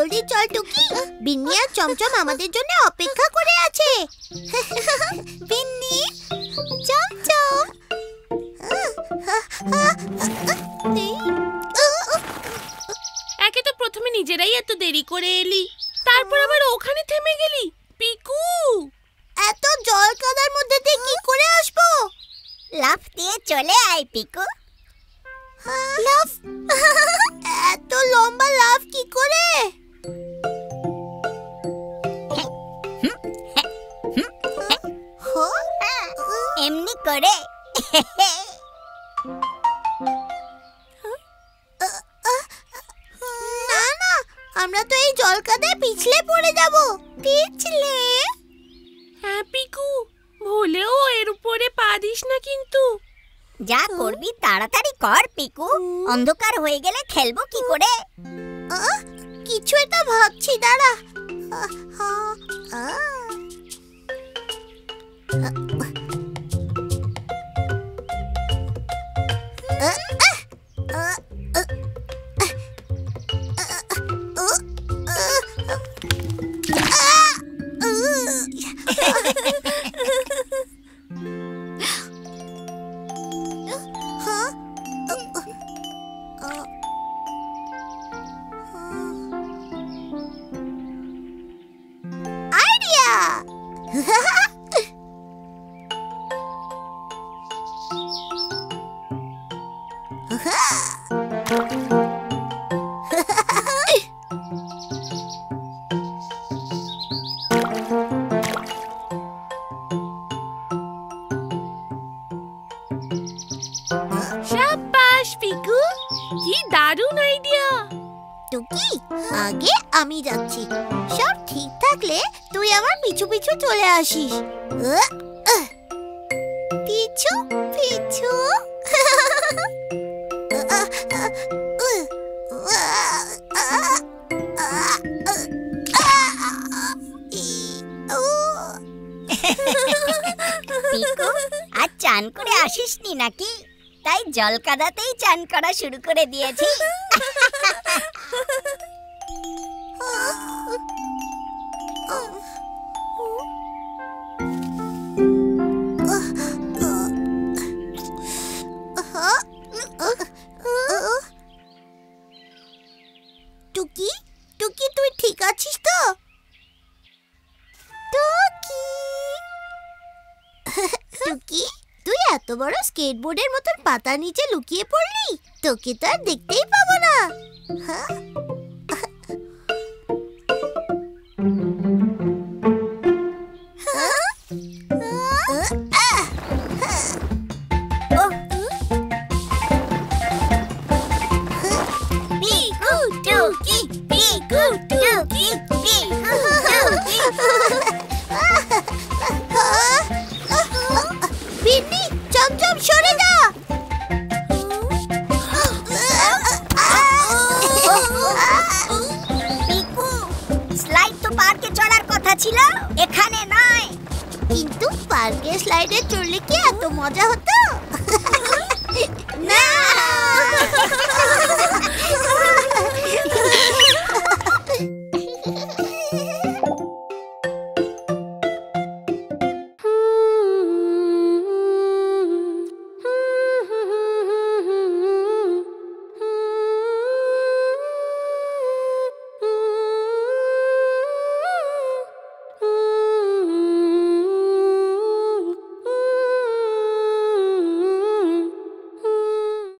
জলদি চল টুকি, বিন্নি আর চমচম আমাদের জন্য অপেক্ষা করে আছে। বিন্নি, চমচম, একে তো প্রথমে নিজেরাই এত দেরি করে এলি, তারপর আবার ওখানে থেমে গেলি। পিকু, এত জল কাদার মধ্যে দিয়ে কি করে আসবো? লাফ দিয়ে চলে আয় পিকু। লাফ? এত লম্বা লাফ কি করে? এমনি করে। না না, আমরা তো এই জল কাদায় পিছলে পড়ে যাব। পিছলে? হ্যাঁ পিকু, ভুলেও এর উপরে পা দিস না কিন্তু। যা করবি তাড়াতাড়ি কর পিকু, অন্ধকার হয়ে গেলে খেলবো কি করে? কিছু একটা ভাবছি, দাঁড়া। শাবাশ পিকু, কি দারুণ আইডিয়া। টুকি, আগে আমি যাচ্ছি, সব ঠিক থাকলে তুই আমার পিছু পিছু চলে আসিস। পিছু পিছু। পিকু, আজ চান করে আসিসনি নাকি? তাই জল কাদাতেই চান করা শুরু করে দিয়েছি। টুকি, টুকি, তুই ঠিক আছিস তো? টুকি, টুকি, তুই এত বড় স্কেটবোর্ডের মতন পাতা নিচে লুকিয়ে পড়লি, তোকে তো আর দেখতেই পাবো না। পিকু টুকি, পিকু টুকি, পিকু টুকি। বিন্নি, চমচম, সরে যা। পিকু, স্লাইড তো পার্কে চড়ার কথা ছিল, এখানে নয়। কিন্তু পার্কে স্লাইডে চড়লে কি এত মজা হতো?